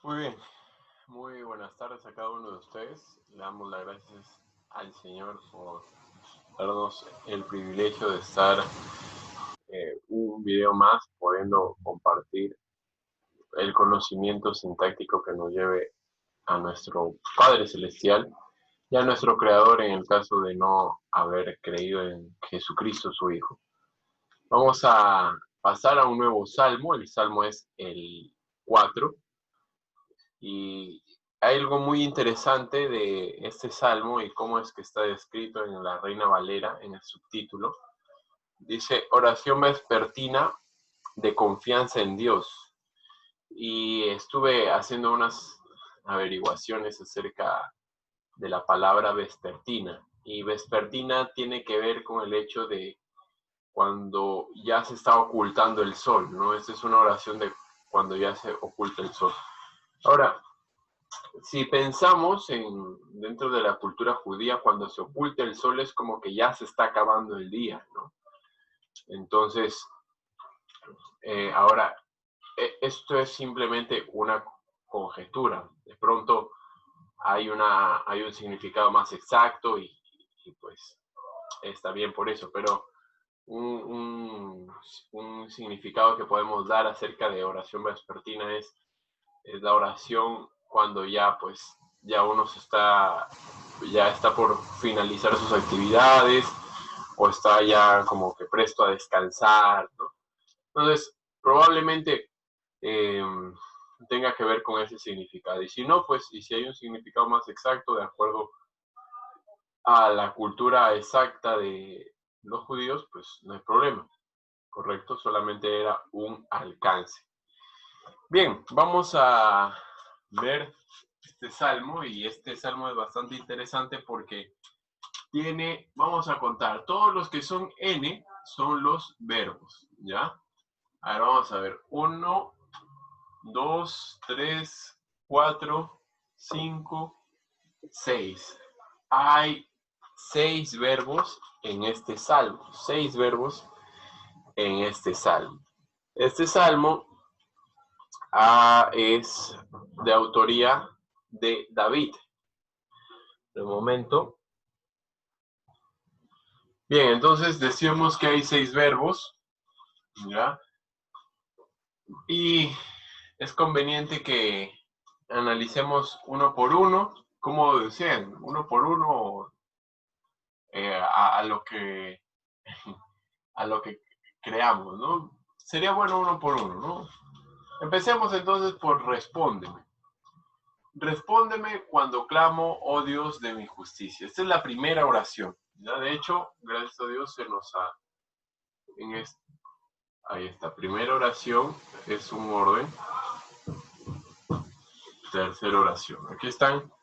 Muy bien, muy buenas tardes a cada uno de ustedes. Le damos las gracias al Señor por darnos el privilegio de estar un video más, pudiendo compartir el conocimiento sintáctico que nos lleve a nuestro Padre Celestial y a nuestro Creador en el caso de no haber creído en Jesucristo, su Hijo. Vamos a pasar a un nuevo salmo. El salmo es el 4. Y hay algo muy interesante de este salmo y cómo es que está descrito en la Reina Valera, en el subtítulo. Dice, oración vespertina de confianza en Dios. Y estuve haciendo unas averiguaciones acerca de la palabra vespertina. Y vespertina tiene que ver con el hecho de cuando ya se está ocultando el sol, ¿no? Esta es una oración de cuando ya se oculta el sol. Ahora, si pensamos dentro de la cultura judía, cuando se oculta el sol es como que ya se está acabando el día, ¿no? Entonces, ahora, esto es simplemente una conjetura. De pronto hay un significado más exacto y pues está bien por eso, pero un significado que podemos dar acerca de oración vespertina es la oración cuando ya pues ya uno ya está por finalizar sus actividades o está ya como que presto a descansar, ¿no? Entonces, probablemente eh, tenga que ver con ese significado. Y si no, pues, y si hay un significado más exacto de acuerdo a la cultura exacta de los judíos, pues no hay problema, ¿correcto? Solamente era un alcance. Bien, vamos a ver este salmo y este salmo es bastante interesante porque vamos a contar, todos los que son N son los verbos, ¿ya? A ver, vamos a ver, 1, 2, 3, 4, 5, 6. Hay 6 verbos en este salmo, 6 verbos en este salmo. Este salmo es de autoría de David. De momento. Bien, entonces decíamos que hay 6 verbos, ¿ya? Y es conveniente que analicemos uno por uno, como decían, uno por uno a lo que a lo que creamos, ¿no? Sería bueno uno por uno, ¿no? Empecemos entonces por respóndeme. Respóndeme cuando clamo, oh Dios de mi justicia. Esta es la primera oración. ¿Ya? De hecho, gracias a Dios se nos ha... Ahí está. Primera oración es un orden. Tercera oración. Aquí están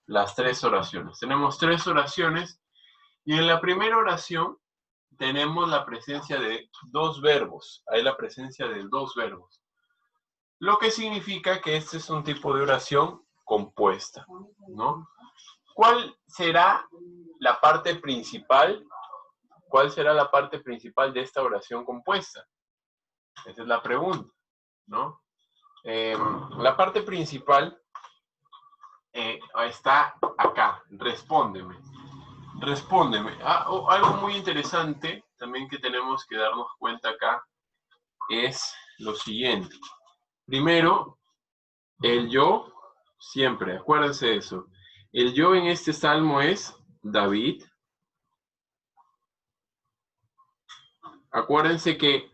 las 3 oraciones. Tenemos 3 oraciones y en la primera oración tenemos la presencia de 2 verbos. Hay la presencia de 2 verbos. Lo que significa que este es un tipo de oración compuesta, ¿no? ¿Cuál será la parte principal? ¿Cuál será la parte principal de esta oración compuesta? Esa es la pregunta, ¿no? La parte principal está acá. Respóndeme. Respóndeme. Algo muy interesante también que tenemos que darnos cuenta acá es lo siguiente. Primero, el yo, siempre, acuérdense de eso. El yo en este salmo es David. Acuérdense que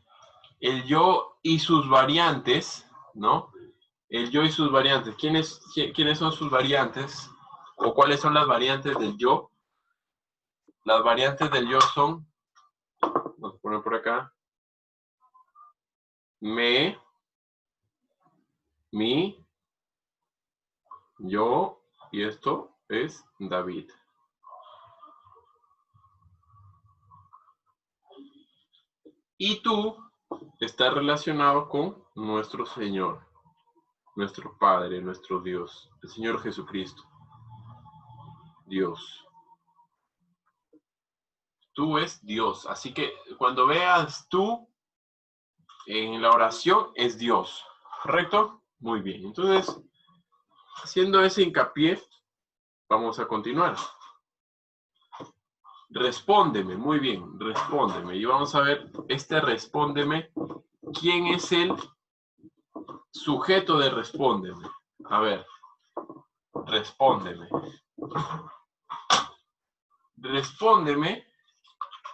el yo y sus variantes, ¿no? El yo y sus variantes. ¿Quiénes son sus variantes? ¿O cuáles son las variantes del yo? Las variantes del yo son, vamos a poner por acá, me, mi, yo, y esto es David. Y tú está relacionado con nuestro Señor, nuestro Padre, nuestro Dios, el Señor Jesucristo. Dios. Tú es Dios. Así que cuando veas tú en la oración es Dios. ¿Correcto? Muy bien. Entonces, haciendo ese hincapié, vamos a continuar. Respóndeme, muy bien, respóndeme. Y vamos a ver, respóndeme, ¿quién es el sujeto de respóndeme? A ver, respóndeme. Respóndeme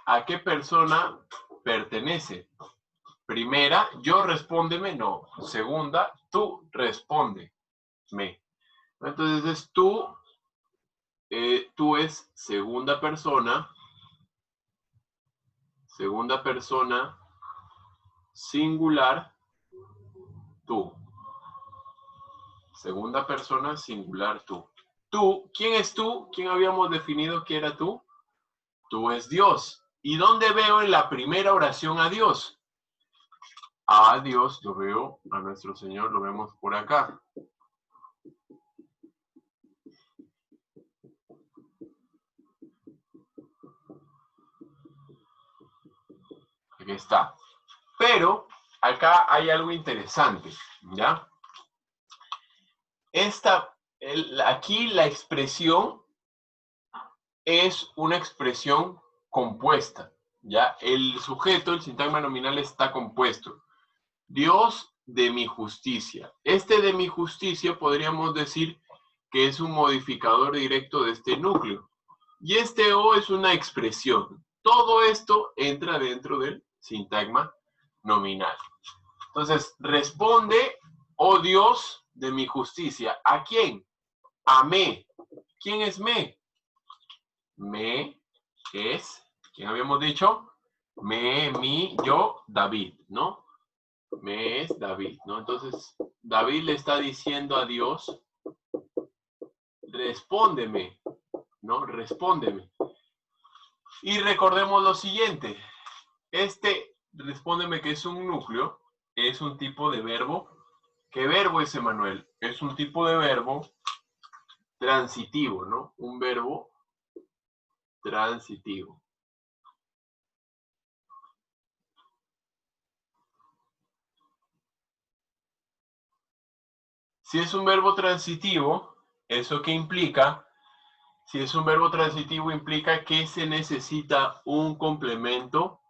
a qué persona pertenece. Primera, yo respóndeme, no. Segunda, tú respóndeme. Entonces es tú es segunda persona singular, tú. Segunda persona singular, tú. Tú, ¿quién es tú? ¿Quién habíamos definido que era tú? Tú es Dios. ¿Y dónde veo en la primera oración a Dios? A Dios lo veo, a nuestro Señor lo vemos por acá. Aquí está. Pero acá hay algo interesante, ¿ya? Aquí la expresión es una expresión compuesta, ¿ya? El sujeto, el sintagma nominal está compuesto. Dios de mi justicia. De mi justicia podríamos decir que es un modificador directo de este núcleo. Y O es una expresión. Todo esto entra dentro del sintagma nominal. Entonces, responde, oh Dios de mi justicia. ¿A quién? A me. ¿Quién es me? Me es, ¿quién habíamos dicho? Me, mi, yo, David, ¿no? Me es David, ¿no? Entonces, David le está diciendo a Dios, respóndeme, ¿no? Respóndeme. Y recordemos lo siguiente, respóndeme, que es un núcleo, es un tipo de verbo. ¿Qué verbo es, Emanuel? Es un tipo de verbo transitivo, ¿no? Un verbo transitivo. Si es un verbo transitivo, ¿eso qué implica? Si es un verbo transitivo, implica que se necesita un complemento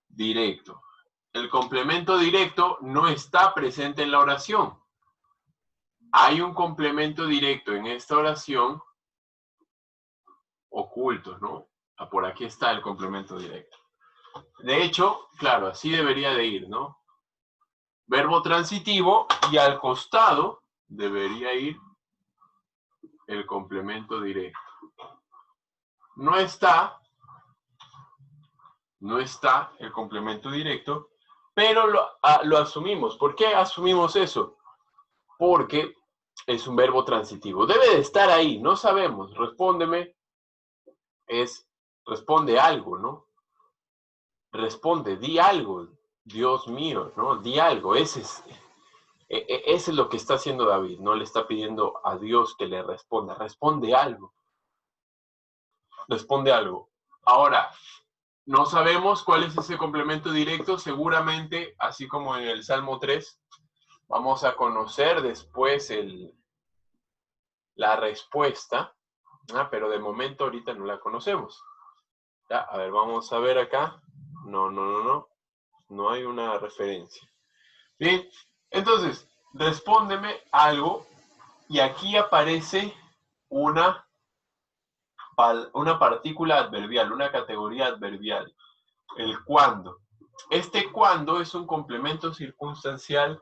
directo. El complemento directo no está presente en la oración. Hay un complemento directo en esta oración oculto, ¿no? Por aquí está el complemento directo. De hecho, claro, así debería de ir, ¿no? Verbo transitivo y al costado debería ir el complemento directo. No está el complemento directo, pero lo asumimos. ¿Por qué asumimos eso? Porque es un verbo transitivo. Debe de estar ahí, no sabemos. Respóndeme responde algo, ¿no? Responde, di algo, Dios mío, ¿no? Di algo. Ese es lo que está haciendo David. No le está pidiendo a Dios que le responda. Responde algo. Responde algo. Ahora, no sabemos cuál es ese complemento directo. Seguramente, así como en el Salmo 3, vamos a conocer después la respuesta, pero de momento ahorita no la conocemos. ¿Ya? A ver, vamos a ver acá. No hay una referencia. Bien, entonces, respóndeme algo y aquí aparece una partícula adverbial, una categoría adverbial, el cuándo. Cuándo es un complemento circunstancial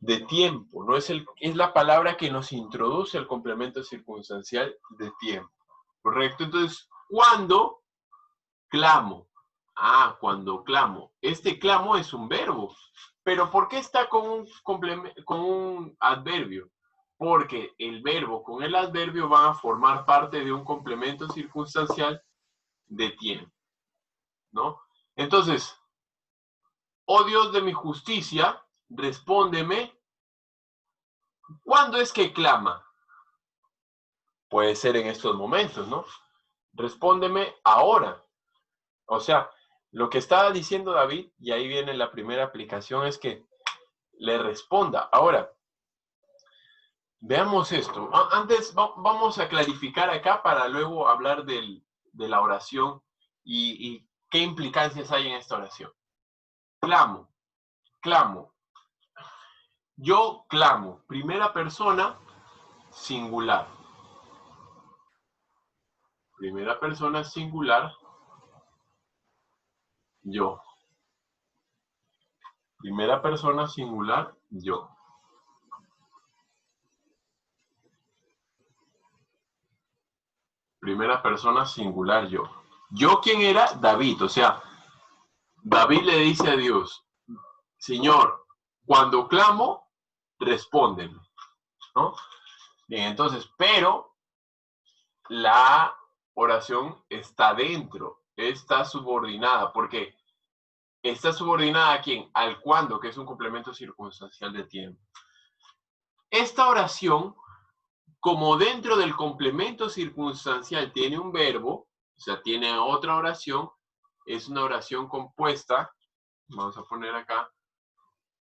de tiempo, ¿no? Es la palabra que nos introduce el complemento circunstancial de tiempo, ¿correcto? Entonces, ¿cuándo clamo? Cuando clamo. Clamo es un verbo, pero ¿por qué está con un adverbio? Porque el verbo con el adverbio van a formar parte de un complemento circunstancial de tiempo, ¿no? Entonces, oh Dios de mi justicia, respóndeme, ¿cuándo es que clama? Puede ser en estos momentos, ¿no? Respóndeme ahora. O sea, lo que estaba diciendo David, y ahí viene la primera aplicación, es que le responda. Ahora, Veamos esto. Antes vamos a clarificar acá para luego hablar de la oración y qué implicancias hay en esta oración. Clamo, clamo. Yo clamo. Primera persona, singular. Primera persona, singular, yo. Primera persona, singular, yo. Primera persona, singular, yo. ¿Yo quién era? David. O sea, David le dice a Dios, Señor, cuando clamo, respóndeme, ¿no? Bien, entonces, pero la oración está dentro, está subordinada, porque está subordinada a quién? Al cuándo, que es un complemento circunstancial de tiempo. Esta oración, como dentro del complemento circunstancial tiene un verbo, o sea, tiene otra oración, es una oración compuesta, vamos a poner acá,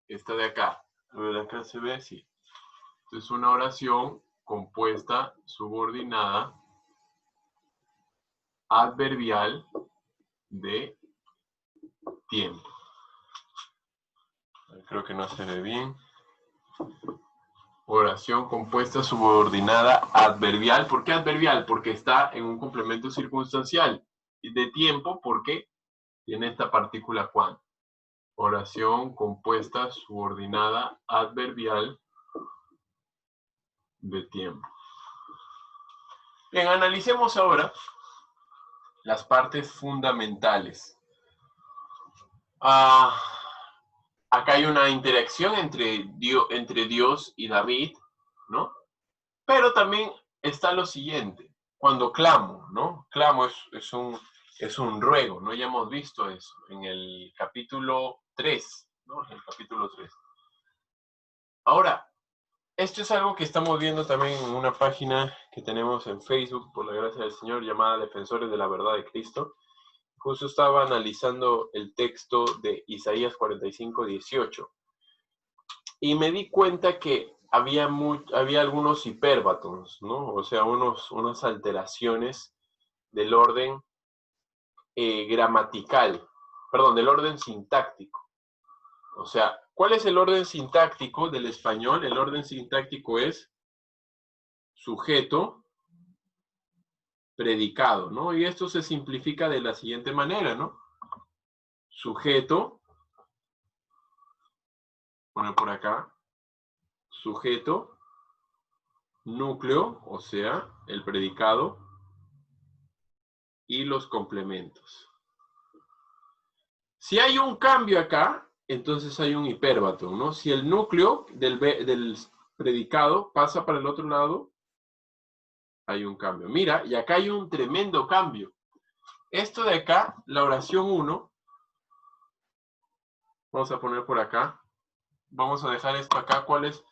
esta de acá, a ver, acá se ve así. Es una oración compuesta, subordinada, adverbial de tiempo. Creo que no se ve bien. Oración compuesta, subordinada, adverbial. ¿Por qué adverbial? Porque está en un complemento circunstancial. Y de tiempo, porque tiene esta partícula cuando. Oración compuesta, subordinada, adverbial de tiempo. Bien, analicemos ahora las partes fundamentales. Acá hay una interacción entre Dios y David, ¿no? Pero también está lo siguiente, cuando clamo, ¿no? Clamo es un ruego, ¿no? Ya hemos visto eso en el capítulo 3, ¿no? En el capítulo 3. Ahora, esto es algo que estamos viendo también en una página que tenemos en Facebook, por la gracia del Señor, llamada Defensores de la Verdad de Cristo. Justo estaba analizando el texto de Isaías 45, 18. Y me di cuenta que había algunos hipérbatos, ¿no? O sea, unas alteraciones del orden gramatical, perdón, del orden sintáctico. O sea, ¿cuál es el orden sintáctico del español? El orden sintáctico es sujeto, predicado, ¿no? Y esto se simplifica de la siguiente manera, ¿no? Sujeto, poner por acá, sujeto, núcleo, o sea, el predicado, y los complementos. Si hay un cambio acá, entonces hay un hipérbato, ¿no? Si el núcleo del predicado pasa para el otro lado, hay un cambio. Mira, y acá hay un tremendo cambio. Esto de acá, la oración 1, vamos a poner por acá, vamos a dejar esto acá, ¿cuál es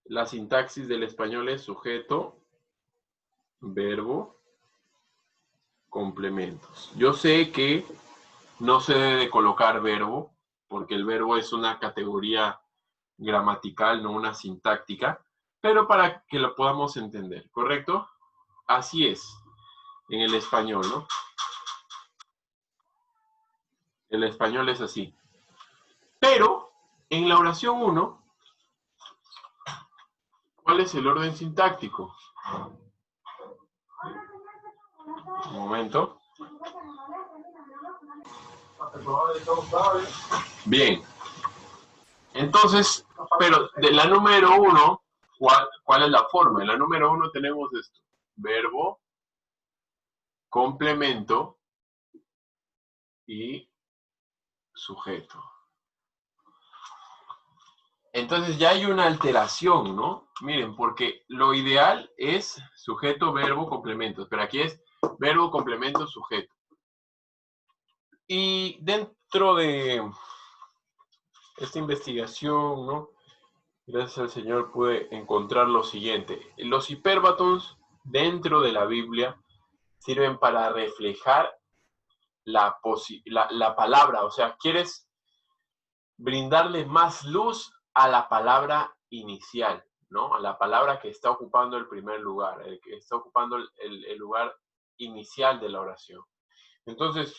la sintaxis del español? Es sujeto, verbo, complementos. Yo sé que no se debe colocar verbo, porque el verbo es una categoría gramatical, no una sintáctica, pero para que lo podamos entender, ¿correcto? Así es, en el español, ¿no? El español es así. Pero, en la oración 1, ¿cuál es el orden sintáctico? Un momento. Bien. Entonces, pero de la número 1, ¿cuál es la forma? En la número 1 tenemos esto. Verbo, complemento y sujeto. Entonces ya hay una alteración, ¿no? Miren, porque lo ideal es sujeto, verbo, complemento. Pero aquí es verbo, complemento, sujeto. Y dentro de esta investigación, ¿no? Gracias al Señor pude encontrar lo siguiente. Los hipérbatos dentro de la Biblia sirven para reflejar la palabra. O sea, quieres brindarle más luz a la palabra inicial, ¿no? La palabra que está ocupando el primer lugar, el que está ocupando el lugar inicial de la oración. Entonces,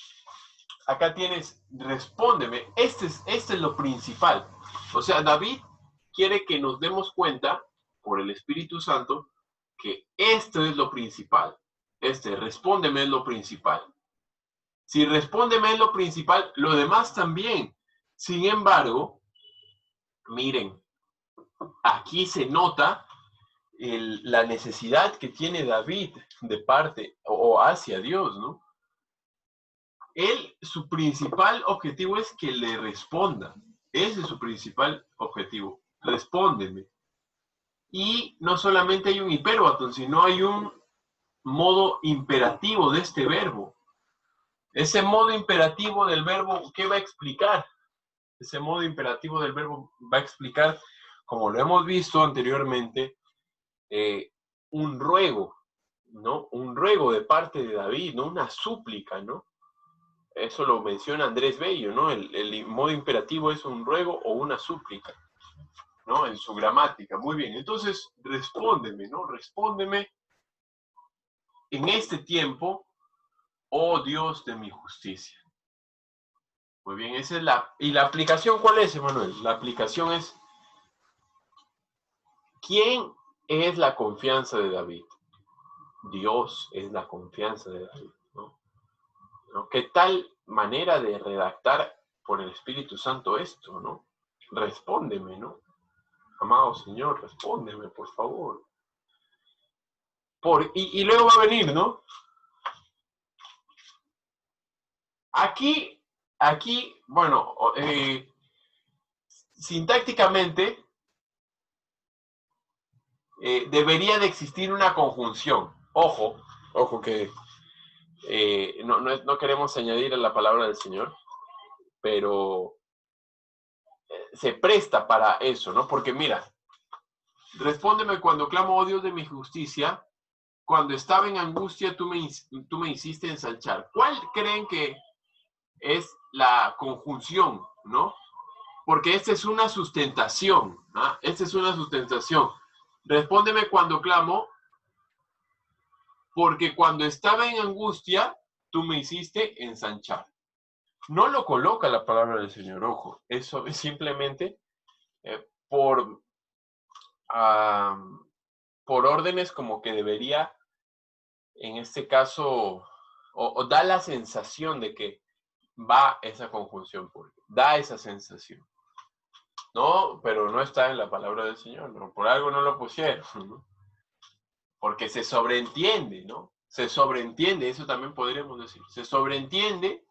acá tienes, respóndeme, este es lo principal. O sea, David quiere que nos demos cuenta, por el Espíritu Santo, que esto es lo principal. Respóndeme es lo principal. Si respóndeme es lo principal, lo demás también. Sin embargo, miren, aquí se nota la necesidad que tiene David de parte o hacia Dios, ¿no? Él, su principal objetivo es que le responda. Ese es su principal objetivo. Respóndeme. Y no solamente hay un hiperbatón, sino hay un modo imperativo de este verbo. Ese modo imperativo del verbo, ¿qué va a explicar? Ese modo imperativo del verbo va a explicar, como lo hemos visto anteriormente, un ruego, ¿no? Un ruego de parte de David, ¿no? Una súplica, ¿no? Eso lo menciona Andrés Bello, ¿no? El modo imperativo es un ruego o una súplica, ¿no? En su gramática. Muy bien, entonces respóndeme, ¿no? Respóndeme en este tiempo, oh Dios de mi justicia. Muy bien, esa es ¿y la aplicación cuál es, Emanuel? La aplicación es, ¿quién es la confianza de David? Dios es la confianza de David, ¿no? ¿No? ¿Qué tal manera de redactar por el Espíritu Santo esto, ¿no? Respóndeme, ¿no? Amado Señor, respóndeme, por favor. Y luego va a venir, ¿no? Aquí, bueno, sintácticamente debería de existir una conjunción. Ojo que no queremos añadir a la palabra del Señor, pero se presta para eso, ¿no? Porque mira, respóndeme cuando clamo, oh Dios de mi justicia, cuando estaba en angustia tú me hiciste ensanchar. ¿Cuál creen que es la conjunción, no? Porque esta es una sustentación, ¿ah? Esta es una sustentación. Respóndeme cuando clamo, porque cuando estaba en angustia tú me hiciste ensanchar. No lo coloca la palabra del Señor, ojo. Eso es simplemente por órdenes como que debería, en este caso, o da la sensación de que va esa conjunción, porque da esa sensación. No, pero no está en la palabra del Señor, ¿no? Por algo no lo pusieron, ¿no? Porque se sobreentiende, ¿no? Se sobreentiende, eso también podríamos decir. Se sobreentiende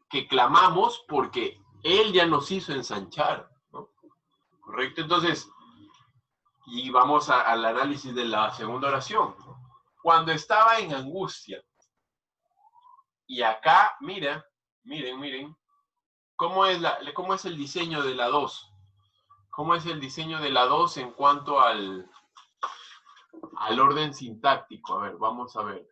que clamamos porque Él ya nos hizo ensanchar, ¿no? ¿Correcto? Entonces, y vamos al análisis de la segunda oración. Cuando estaba en angustia, y acá, miren, ¿cómo es el diseño de la 2? ¿Cómo es el diseño de la 2 en cuanto al orden sintáctico? A ver, vamos a ver.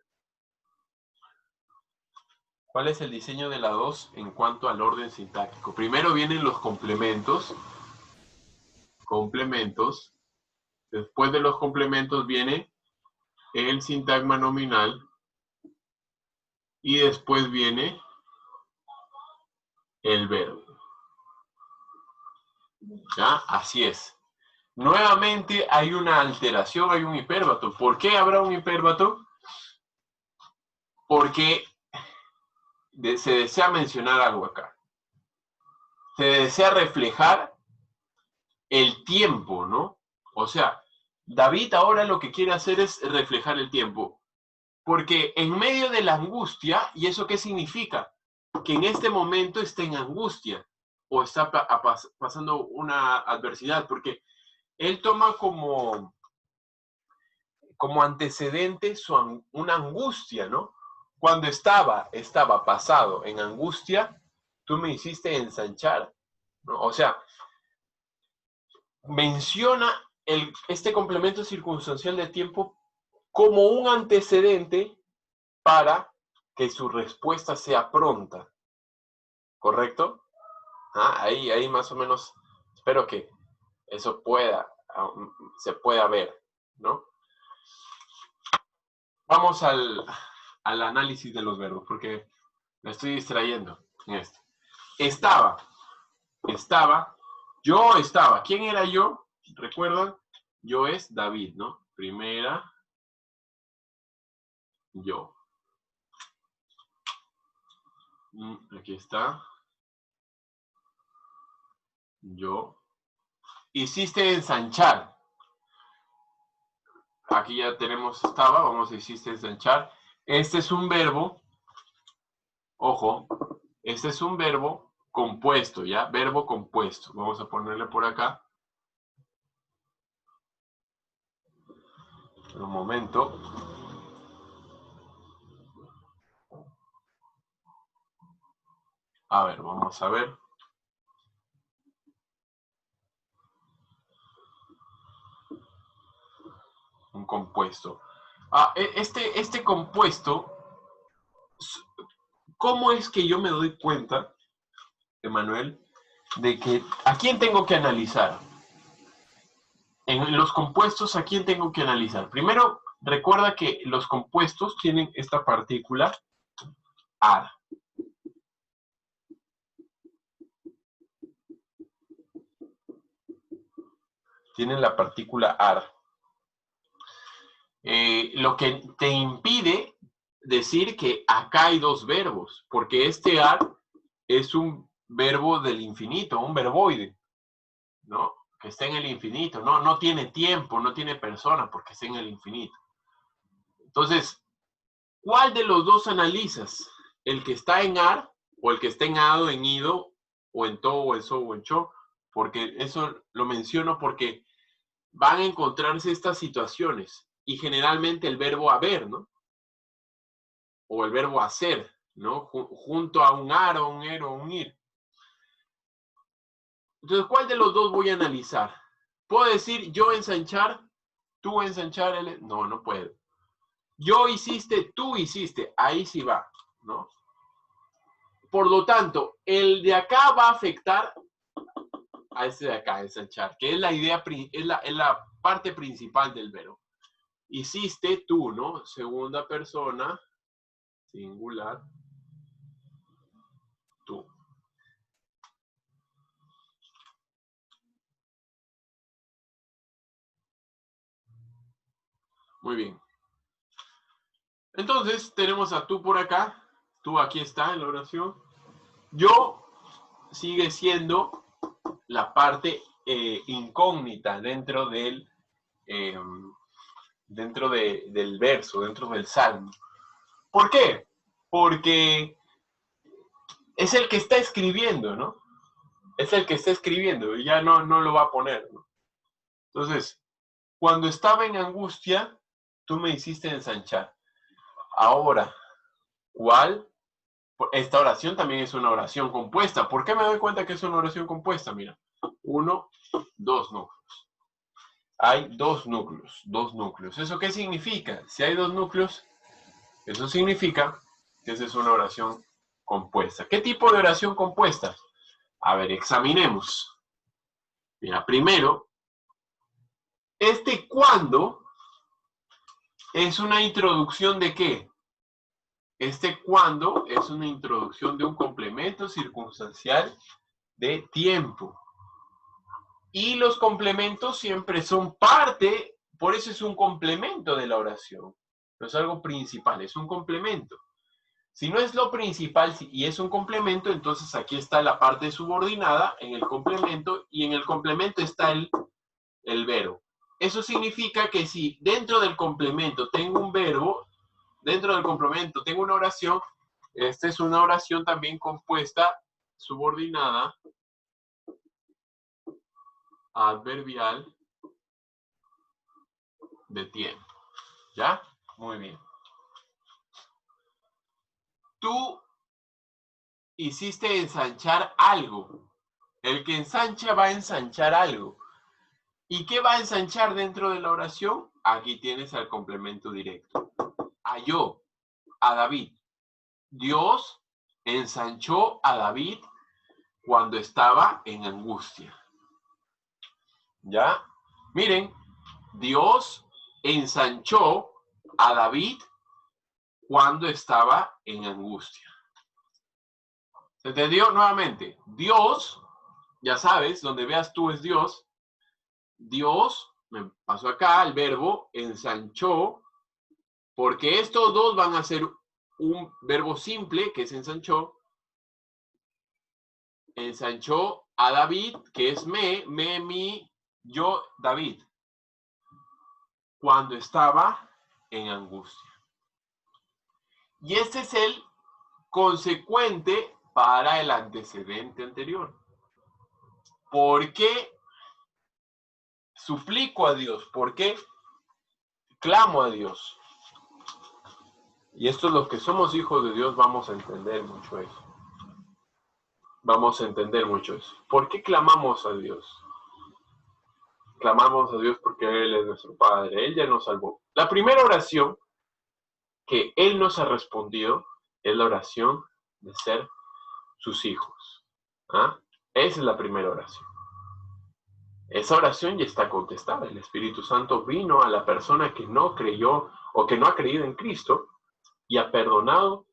¿Cuál es el diseño de la 2 en cuanto al orden sintáctico? Primero vienen los complementos. Después de los complementos viene el sintagma nominal. Y después viene el verbo. ¿Ya? Así es. Nuevamente hay una alteración, hay un hipérbato. ¿Por qué habrá un hipérbato? Porque se desea mencionar algo acá. Se desea reflejar el tiempo, ¿no? O sea, David ahora lo que quiere hacer es reflejar el tiempo. Porque en medio de la angustia, ¿y eso qué significa? Que en este momento está en angustia o está pasando una adversidad, porque él toma como antecedente una angustia, ¿no? Cuando estaba pasado en angustia, tú me hiciste ensanchar, ¿no? O sea, menciona este complemento circunstancial de tiempo como un antecedente para que su respuesta sea pronta, ¿correcto? Ahí más o menos, espero que eso pueda se pueda ver, ¿no? Vamos al análisis de los verbos, porque me estoy distrayendo en esto. Estaba, yo estaba. ¿Quién era yo? ¿Recuerdan? Yo es David, ¿no? Primera, yo. Aquí está. Yo. Hiciste ensanchar. Aquí ya tenemos estaba, vamos a hiciste ensanchar. Este es un verbo, ojo, este es un verbo compuesto, ¿ya? Verbo compuesto. Vamos a ponerle por acá. Un momento. A ver, vamos a ver. Un compuesto. Este compuesto, ¿cómo es que yo me doy cuenta, Emanuel, de que a quién tengo que analizar? En los compuestos, ¿a quién tengo que analizar? Primero, recuerda que los compuestos tienen esta partícula ar. Tienen la partícula ar. Lo que te impide decir que acá hay dos verbos, porque este ar es un verbo del infinito, un verboide, ¿no? Que está en el infinito, no tiene tiempo, no tiene persona, porque está en el infinito. Entonces, ¿cuál de los dos analizas? ¿El que está en ar o el que está en ado, en ido, o en to, o en so, o en cho? Porque eso lo menciono porque van a encontrarse estas situaciones y generalmente el verbo haber, ¿no? O el verbo hacer, ¿no? Junto a un ar, o un er, o un ir. Entonces, ¿cuál de los dos voy a analizar? ¿Puedo decir yo ensanchar, tú ensanchar? No, no puedo. Yo hiciste, tú hiciste, ahí sí va, ¿no? Por lo tanto, el de acá va a afectar a este de acá, ensanchar, que es la idea, es la parte principal del verbo. Hiciste tú, ¿no? Segunda persona, singular, tú. Muy bien. Entonces, tenemos a tú por acá, tú aquí está en la oración. Yo sigue siendo la parte incógnita dentro del del verso, dentro del salmo. ¿Por qué? Porque es el que está escribiendo, ¿no? Es el que está escribiendo y ya no lo va a poner, ¿no? Entonces, cuando estaba en angustia, tú me hiciste ensanchar. Ahora, ¿cuál? Esta oración también es una oración compuesta. ¿Por qué me doy cuenta que es una oración compuesta? Mira, 1, 2 núcleos. Hay dos núcleos. ¿Eso qué significa? Si hay dos núcleos, eso significa que esa es una oración compuesta. ¿Qué tipo de oración compuesta? A ver, examinemos. Mira, primero, este cuándo es una introducción de qué? Este cuándo es una introducción de un complemento circunstancial de tiempo. Y los complementos siempre son parte, por eso es un complemento de la oración. No es algo principal, es un complemento. Si no es lo principal y es un complemento, entonces aquí está la parte subordinada en el complemento y en el complemento está el verbo. Eso significa que si dentro del complemento tengo un verbo, dentro del complemento tengo una oración, esta es una oración también compuesta, subordinada, adverbial de tiempo. ¿Ya? Muy bien. Tú hiciste ensanchar algo. El que ensancha va a ensanchar algo. ¿Y qué va a ensanchar dentro de la oración? Aquí tienes el complemento directo. A yo, a David. Dios ensanchó a David cuando estaba en angustia. ¿Ya? Miren, Dios ensanchó a David cuando estaba en angustia. ¿Se entendió? Nuevamente, Dios, ya sabes, donde veas tú es Dios. Dios, me pasó acá el verbo, ensanchó, porque estos dos van a ser un verbo simple, que es ensanchó. Ensanchó a David, que es mi, yo, David, cuando estaba en angustia. Y este es el consecuente para el antecedente anterior. ¿Por qué suplico a Dios? ¿Por qué clamo a Dios? Y esto es lo que somos hijos de Dios, vamos a entender mucho eso. Vamos a entender mucho eso. ¿Por qué clamamos a Dios? Clamamos a Dios porque Él es nuestro Padre. Él ya nos salvó. La primera oración que Él nos ha respondido es la oración de ser sus hijos. ¿Ah? Esa es la primera oración. Esa oración ya está contestada. El Espíritu Santo vino a la persona que no creyó o que no ha creído en Cristo y ha perdonado,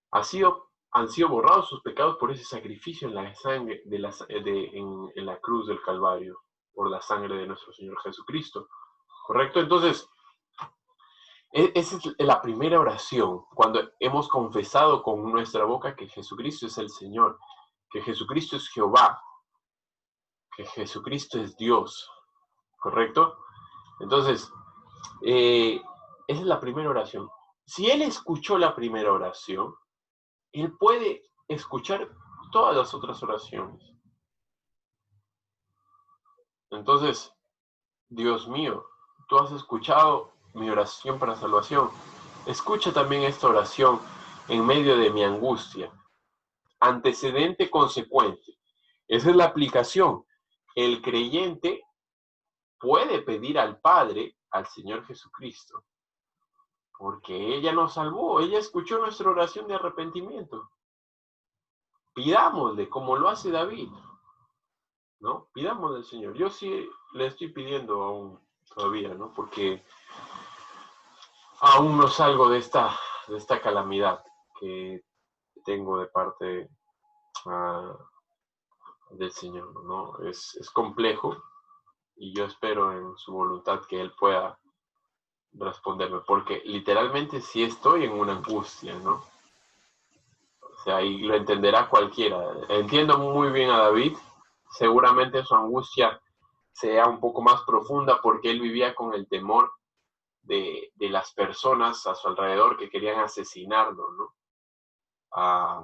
han sido borrados sus pecados por ese sacrificio en la sangre en la cruz del Calvario, por la sangre de nuestro Señor Jesucristo. ¿Correcto? Entonces, esa es la primera oración, cuando hemos confesado con nuestra boca que Jesucristo es el Señor, que Jesucristo es Jehová, que Jesucristo es Dios. ¿Correcto? Entonces, esa es la primera oración. Si Él escuchó la primera oración, Él puede escuchar todas las otras oraciones. Entonces, Dios mío, tú has escuchado mi oración para salvación. Escucha también esta oración en medio de mi angustia. Antecedente consecuente. Esa es la aplicación. El creyente puede pedir al Padre, al Señor Jesucristo, porque ella nos salvó, ella escuchó nuestra oración de arrepentimiento. Pidámosle, como lo hace David, ¿no? Pidámosle al Señor. Yo sí le estoy pidiendo aún todavía, ¿no? Porque aún no salgo de esta calamidad que tengo de parte del Señor, ¿no? Es complejo y yo espero en su voluntad que Él pueda responderme, porque literalmente sí estoy en una angustia, ¿no? O sea, y lo entenderá cualquiera. Entiendo muy bien a David, seguramente su angustia sea un poco más profunda porque él vivía con el temor de las personas a su alrededor que querían asesinarlo, ¿no?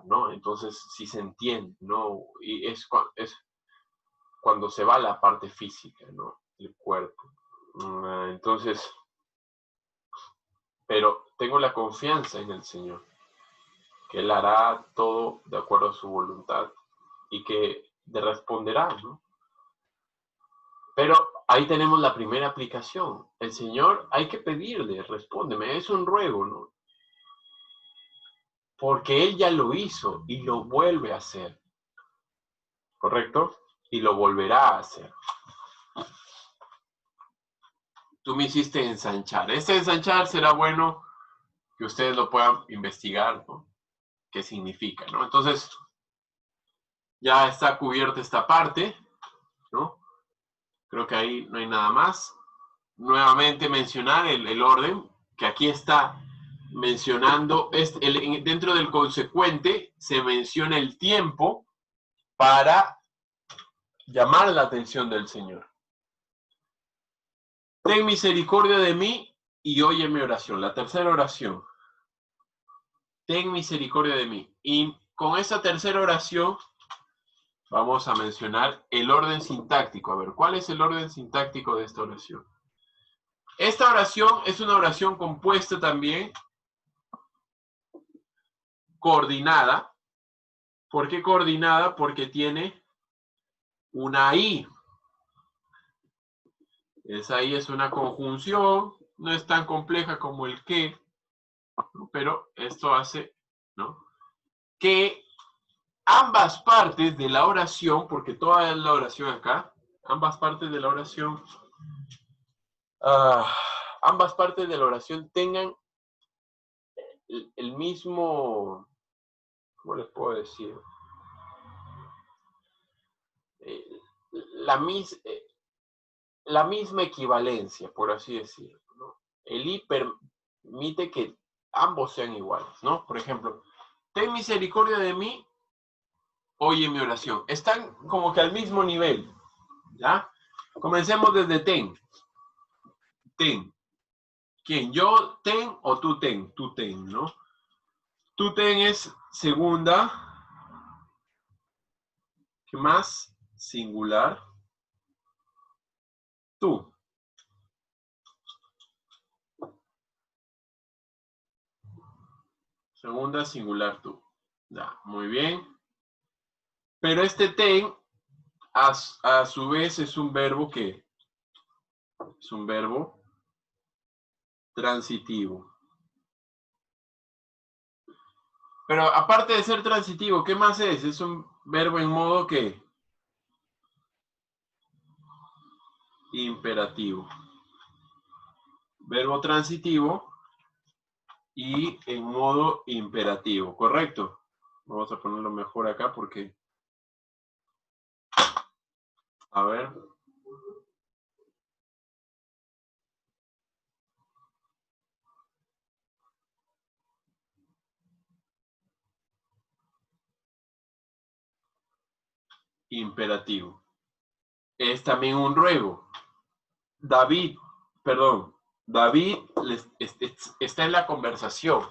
¿No? Entonces sí se entiende, ¿no? Y es cuando se va la parte física, ¿no? El cuerpo. Entonces, pero tengo la confianza en el Señor, que Él hará todo de acuerdo a su voluntad y que le responderá, ¿no? Pero ahí tenemos la primera aplicación. El Señor hay que pedirle, respóndeme, es un ruego, ¿no? Porque Él ya lo hizo y lo vuelve a hacer, ¿correcto? Y lo volverá a hacer. Tú me hiciste ensanchar. Este ensanchar será bueno que ustedes lo puedan investigar, ¿no? ¿Qué significa, no? Entonces, ya está cubierta esta parte, ¿no? Creo que ahí no hay nada más. Nuevamente mencionar el orden, que aquí está mencionando, dentro del consecuente se menciona el tiempo para llamar la atención del Señor. Ten misericordia de mí y oye mi oración. La tercera oración. Ten misericordia de mí. Y con esta tercera oración vamos a mencionar el orden sintáctico. A ver, ¿cuál es el orden sintáctico de esta oración? Esta oración es una oración compuesta también, coordinada. ¿Por qué coordinada? Porque tiene una I. Esa I es una conjunción, no es tan compleja como el que, pero esto hace, ¿no?, que ambas partes de la oración, porque toda la oración acá, ambas partes de la oración ambas partes de la oración tengan el mismo, ¿cómo les puedo decir? Eh, la, mis, la misma equivalencia, por así decirlo, ¿no? El I permite que ambos sean iguales, ¿no? Por ejemplo, ten misericordia de mí, oye mi oración. Están como que al mismo nivel, ¿ya? Comencemos desde ten. Ten. ¿Quién? ¿Yo ten o tú ten? Tú ten, ¿no? Tú ten es segunda. ¿Qué más? Singular. Tú. Segunda singular tú. Ya, muy bien. Pero este ten, a su vez, es un verbo que es un verbo transitivo. Pero aparte de ser transitivo, ¿qué más es? Es un verbo en modo que imperativo. Verbo transitivo y en modo imperativo, ¿correcto? Vamos a ponerlo mejor acá porque, a ver. Imperativo. Es también un ruego. David, perdón, David está en la conversación.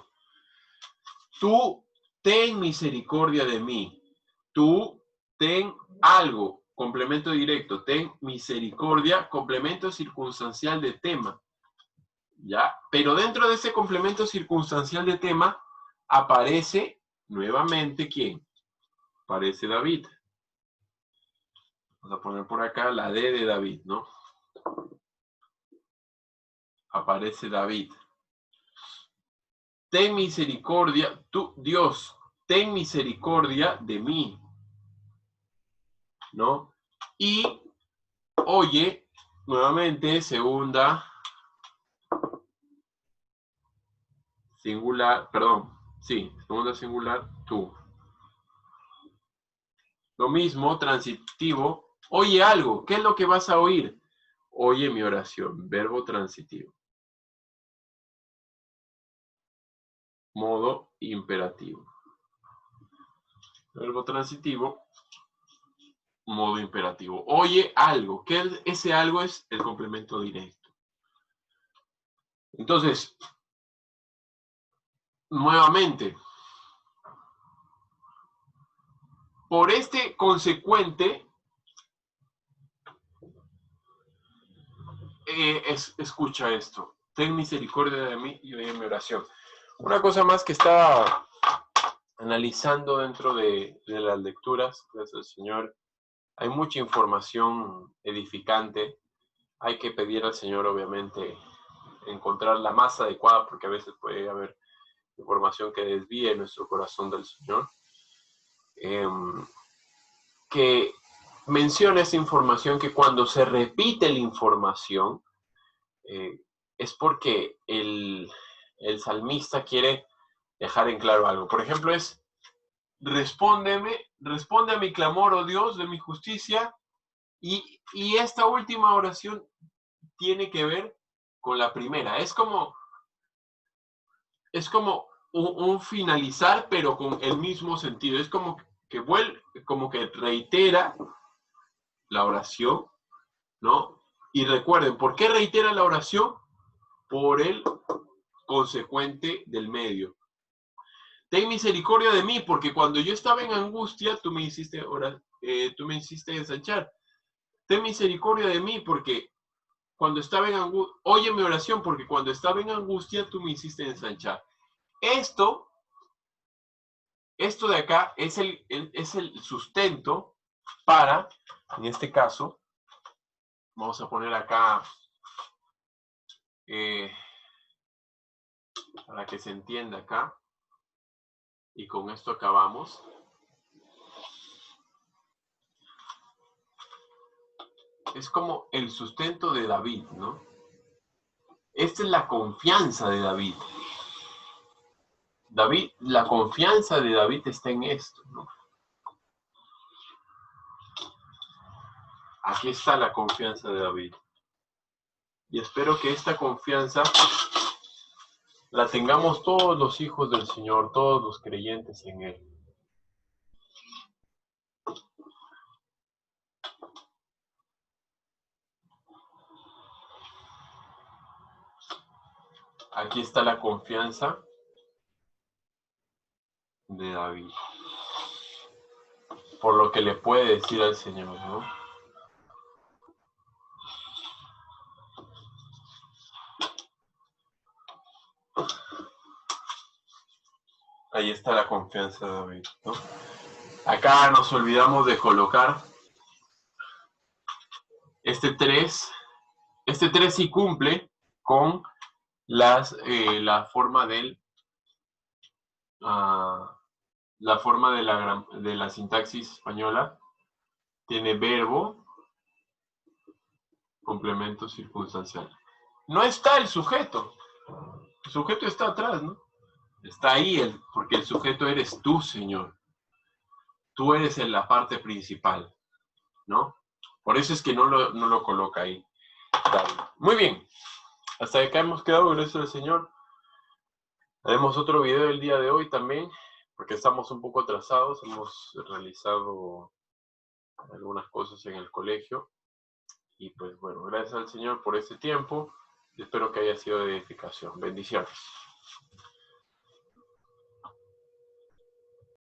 Tú ten misericordia de mí. Tú ten algo, complemento directo. Ten misericordia, complemento circunstancial de tema. ¿Ya? Pero dentro de ese complemento circunstancial de tema aparece nuevamente ¿quién? Aparece David. Vamos a poner por acá la D de David, ¿no? Aparece David. Ten misericordia, tú, Dios, ten misericordia de mí, ¿no? Y oye, nuevamente, segunda singular, perdón, sí, segunda singular, tú. Lo mismo, transitivo, oye algo, ¿qué es lo que vas a oír? Oye mi oración, verbo transitivo. Modo imperativo. Verbo transitivo, modo imperativo. Oye algo, ¿qué ese algo es? El complemento directo. Entonces, nuevamente, por este consecuente, escucha esto. Ten misericordia de mí y oye mi oración. Una cosa más que estaba analizando dentro de las lecturas, gracias al Señor, hay mucha información edificante. Hay que pedir al Señor, obviamente, encontrar la más adecuada, porque a veces puede haber información que desvíe nuestro corazón del Señor. Que menciona esa información que cuando se repite la información, es porque el salmista quiere dejar en claro algo. Por ejemplo, es, responde a mi clamor, oh Dios, de mi justicia, y esta última oración tiene que ver con la primera. Es como un finalizar, pero con el mismo sentido. Es como que vuelve, como que reitera la oración, ¿no? Y recuerden, ¿por qué reitera la oración? Por el consecuente del medio. Ten misericordia de mí, porque cuando yo estaba en angustia, tú me hiciste ensanchar. Ten misericordia de mí, porque cuando estaba en angustia, oye mi oración, porque cuando estaba en angustia, tú me hiciste ensanchar. Esto de acá es el sustento para, en este caso, vamos a poner acá, para que se entienda acá, y con esto acabamos. es como el sustento de David, ¿no? Esta es la confianza de David. La confianza de David está en esto, ¿no? Aquí está la confianza de David. Y espero que esta confianza la tengamos todos los hijos del Señor, todos los creyentes en Él. Aquí está la confianza de David. Por lo que le puede decir al Señor, ¿no? Ahí está la confianza de David, ¿no? Acá nos olvidamos de colocar este 3. Este 3 sí cumple con la forma del la forma de la sintaxis española. Tiene verbo, complemento circunstancial. No está el sujeto. El sujeto está atrás, ¿no? Está ahí, porque el sujeto eres tú, Señor. Tú eres en la parte principal, ¿no? Por eso es que no lo coloca ahí. Muy bien. Hasta acá hemos quedado, gracias al Señor. Haremos otro video el día de hoy también, porque estamos un poco atrasados. Hemos realizado algunas cosas en el colegio. Y pues bueno, gracias al Señor por este tiempo. Espero que haya sido de edificación. Bendiciones.